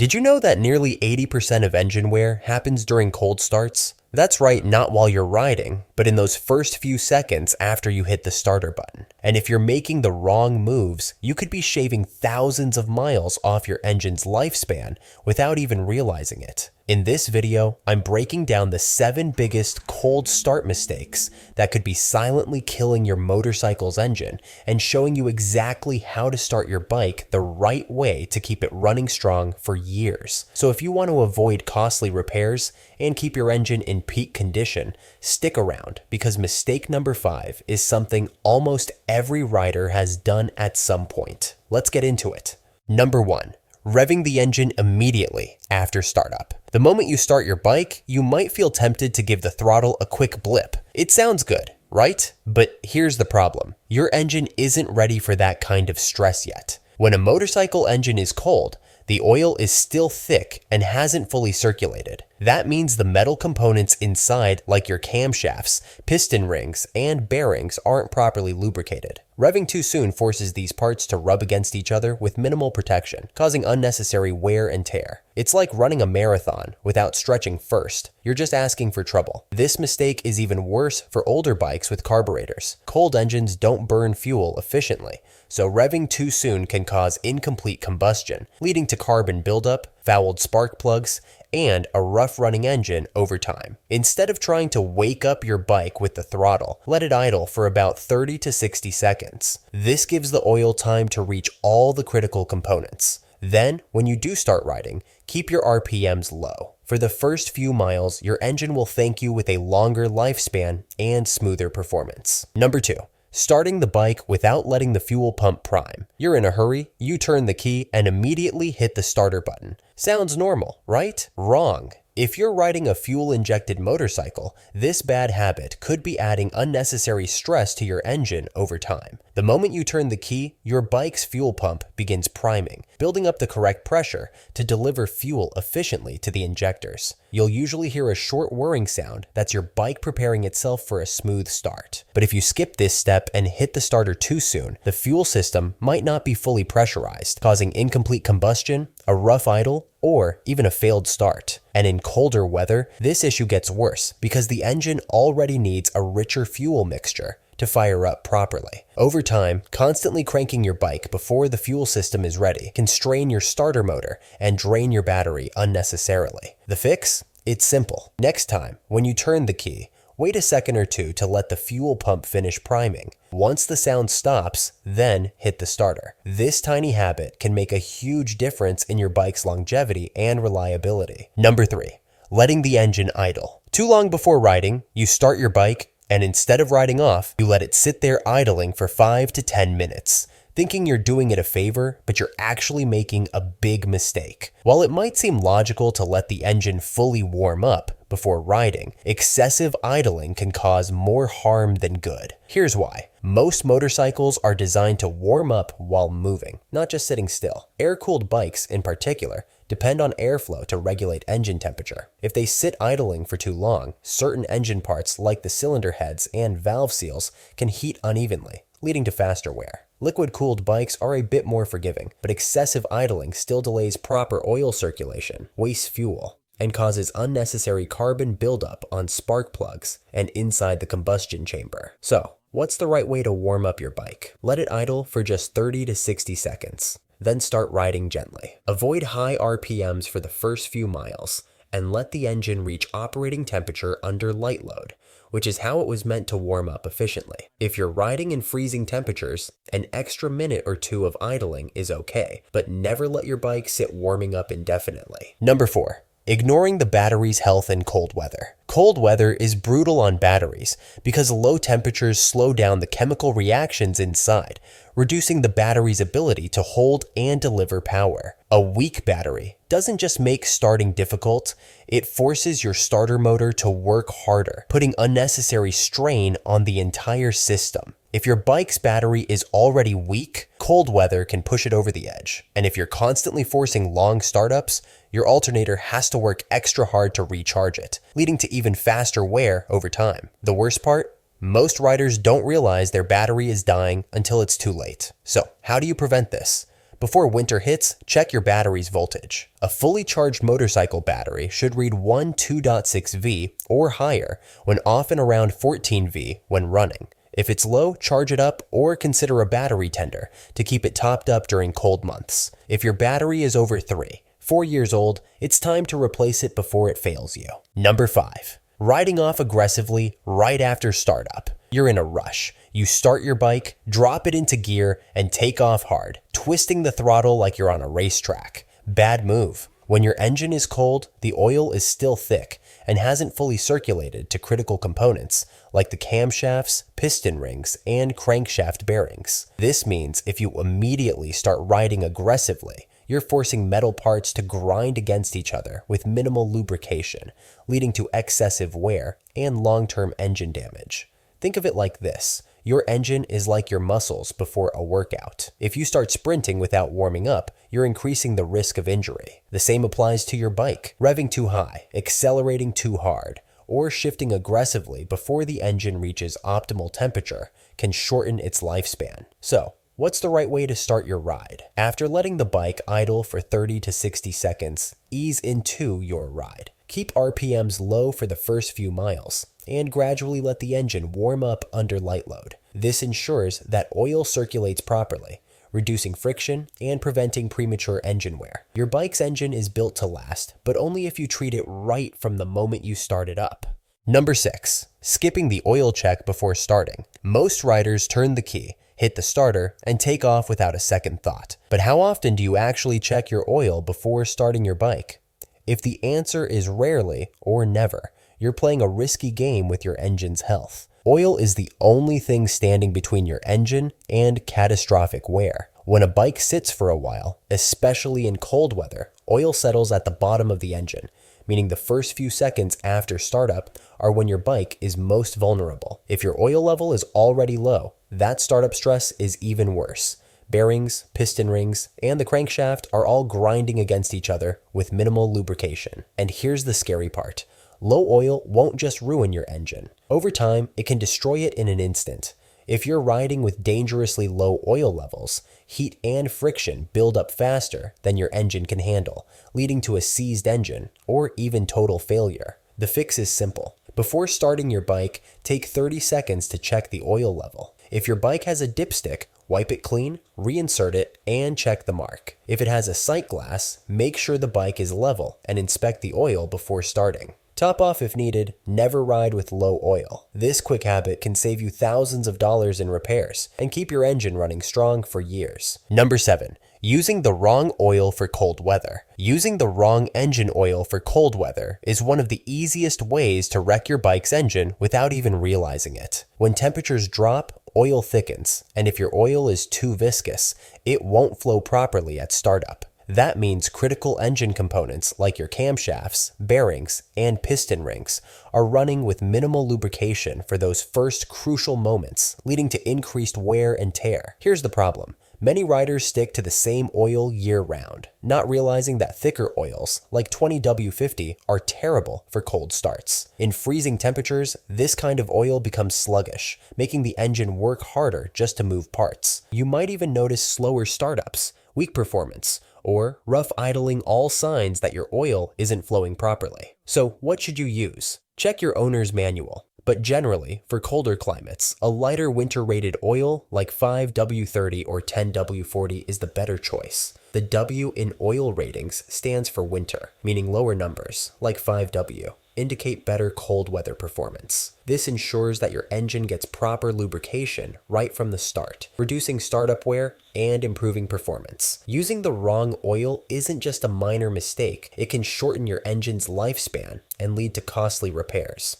Did you know that nearly 80% of engine wear happens during cold starts? That's right, not while you're riding, but in those first few seconds after you hit the starter button. And if you're making the wrong moves, you could be shaving thousands of miles off your engine's lifespan without even realizing it. In this video, I'm breaking down the 7 biggest cold start mistakes that could be silently killing your motorcycle's engine and showing you exactly how to start your bike the right way to keep it running strong for years. So if you want to avoid costly repairs and keep your engine in peak condition, stick around because mistake number 5 is something almost every rider has done at some point. Let's get into it. Number 1. Revving the engine immediately after startup. The moment you start your bike, you might feel tempted to give the throttle a quick blip. It sounds good, right? But here's the problem. Your engine isn't ready for that kind of stress yet. When a motorcycle engine is cold, the oil is still thick and hasn't fully circulated. That means the metal components inside, like your camshafts, piston rings, and bearings, aren't properly lubricated. Revving too soon forces these parts to rub against each other with minimal protection, causing unnecessary wear and tear. It's like running a marathon without stretching first. You're just asking for trouble. This mistake is even worse for older bikes with carburetors. Cold engines don't burn fuel efficiently, so revving too soon can cause incomplete combustion, leading to carbon buildup, fouled spark plugs, and a rough running engine over time. Instead of trying to wake up your bike with the throttle, let it idle for about 30 to 60 seconds. This gives the oil time to reach all the critical components. Then, when you do start riding, keep your RPMs low. For the first few miles, your engine will thank you with a longer lifespan and smoother performance. Number 2. Starting the bike without letting the fuel pump prime. You're in a hurry, you turn the key, and immediately hit the starter button. Sounds normal, right? Wrong. If you're riding a fuel-injected motorcycle, this bad habit could be adding unnecessary stress to your engine over time. The moment you turn the key, your bike's fuel pump begins priming, building up the correct pressure to deliver fuel efficiently to the injectors. You'll usually hear a short whirring sound that's your bike preparing itself for a smooth start. But if you skip this step and hit the starter too soon, the fuel system might not be fully pressurized, causing incomplete combustion, a rough idle, or even a failed start. And in colder weather, this issue gets worse because the engine already needs a richer fuel mixture to fire up properly. Over time, constantly cranking your bike before the fuel system is ready can strain your starter motor and drain your battery unnecessarily. The fix? It's simple. Next time, when you turn the key, wait a second or two to let the fuel pump finish priming. Once the sound stops, then hit the starter. This tiny habit can make a huge difference in your bike's longevity and reliability. Number 3. Letting the engine idle. Too long before riding, you start your bike, and instead of riding off, you let it sit there idling for 5 to 10 minutes. Thinking you're doing it a favor, but you're actually making a big mistake. While it might seem logical to let the engine fully warm up before riding, excessive idling can cause more harm than good. Here's why. Most motorcycles are designed to warm up while moving, not just sitting still. Air-cooled bikes, in particular, depend on airflow to regulate engine temperature. If they sit idling for too long, certain engine parts like the cylinder heads and valve seals can heat unevenly, leading to faster wear. Liquid-cooled bikes are a bit more forgiving, but excessive idling still delays proper oil circulation, wastes fuel, and causes unnecessary carbon buildup on spark plugs and inside the combustion chamber. So, what's the right way to warm up your bike? Let it idle for just 30 to 60 seconds. Then start riding gently. Avoid high RPMs for the first few miles, and let the engine reach operating temperature under light load, which is how it was meant to warm up efficiently. If you're riding in freezing temperatures, an extra minute or two of idling is okay, but never let your bike sit warming up indefinitely. Number 4. Ignoring the battery's health in cold weather. Cold weather is brutal on batteries because low temperatures slow down the chemical reactions inside, reducing the battery's ability to hold and deliver power. A weak battery doesn't just make starting difficult, it forces your starter motor to work harder, putting unnecessary strain on the entire system. If your bike's battery is already weak, cold weather can push it over the edge. And if you're constantly forcing long startups, your alternator has to work extra hard to recharge it, leading to even faster wear over time. The worst part? Most riders don't realize their battery is dying until it's too late. So, how do you prevent this? Before winter hits, check your battery's voltage. A fully charged motorcycle battery should read 2.6V or higher when off and around 14V when running. If it's low, charge it up or consider a battery tender to keep it topped up during cold months. If your battery is over 4 years old, it's time to replace it before it fails you. Number 5. Riding off aggressively right after startup. You're in a rush. You start your bike, drop it into gear, and take off hard, twisting the throttle like you're on a racetrack. Bad move. When your engine is cold, the oil is still thick and hasn't fully circulated to critical components like the camshafts, piston rings, and crankshaft bearings. This means if you immediately start riding aggressively, you're forcing metal parts to grind against each other with minimal lubrication, leading to excessive wear and long-term engine damage. Think of it like this. Your engine is like your muscles before a workout. If you start sprinting without warming up, you're increasing the risk of injury. The same applies to your bike. Revving too high, accelerating too hard, or shifting aggressively before the engine reaches optimal temperature can shorten its lifespan. So, what's the right way to start your ride? After letting the bike idle for 30 to 60 seconds, ease into your ride. Keep RPMs low for the first few miles, and gradually let the engine warm up under light load. This ensures that oil circulates properly, reducing friction and preventing premature engine wear. Your bike's engine is built to last, but only if you treat it right from the moment you start it up. Number 6. Skipping the oil check before starting. Most riders turn the key, hit the starter, and take off without a second thought. But how often do you actually check your oil before starting your bike? If the answer is rarely or never, you're playing a risky game with your engine's health. Oil is the only thing standing between your engine and catastrophic wear. When a bike sits for a while, especially in cold weather, oil settles at the bottom of the engine, meaning the first few seconds after startup are when your bike is most vulnerable. If your oil level is already low, that startup stress is even worse. Bearings, piston rings, and the crankshaft are all grinding against each other with minimal lubrication. And here's the scary part. Low oil won't just ruin your engine. Over time, it can destroy it in an instant. If you're riding with dangerously low oil levels, heat and friction build up faster than your engine can handle, leading to a seized engine or even total failure. The fix is simple. Before starting your bike, take 30 seconds to check the oil level. If your bike has a dipstick, wipe it clean, reinsert it, and check the mark. If it has a sight glass, make sure the bike is level and inspect the oil before starting. Top off if needed, never ride with low oil. This quick habit can save you thousands of dollars in repairs and keep your engine running strong for years. Number 7. Using the wrong oil for cold weather. Using the wrong engine oil for cold weather is one of the easiest ways to wreck your bike's engine without even realizing it. When temperatures drop, oil thickens, and if your oil is too viscous, it won't flow properly at startup. That means critical engine components like your camshafts, bearings, and piston rings are running with minimal lubrication for those first crucial moments, leading to increased wear and tear. Here's the problem. Many riders stick to the same oil year-round, not realizing that thicker oils, like 20W50, are terrible for cold starts. In freezing temperatures, this kind of oil becomes sluggish, making the engine work harder just to move parts. You might even notice slower startups, weak performance, or rough idling, all signs that your oil isn't flowing properly. So what should you use? Check your owner's manual. But generally, for colder climates, a lighter winter-rated oil like 5W30 or 10W40 is the better choice. The W in oil ratings stands for winter, meaning lower numbers, like 5W, indicate better cold weather performance. This ensures that your engine gets proper lubrication right from the start, reducing startup wear and improving performance. Using the wrong oil isn't just a minor mistake, it can shorten your engine's lifespan and lead to costly repairs.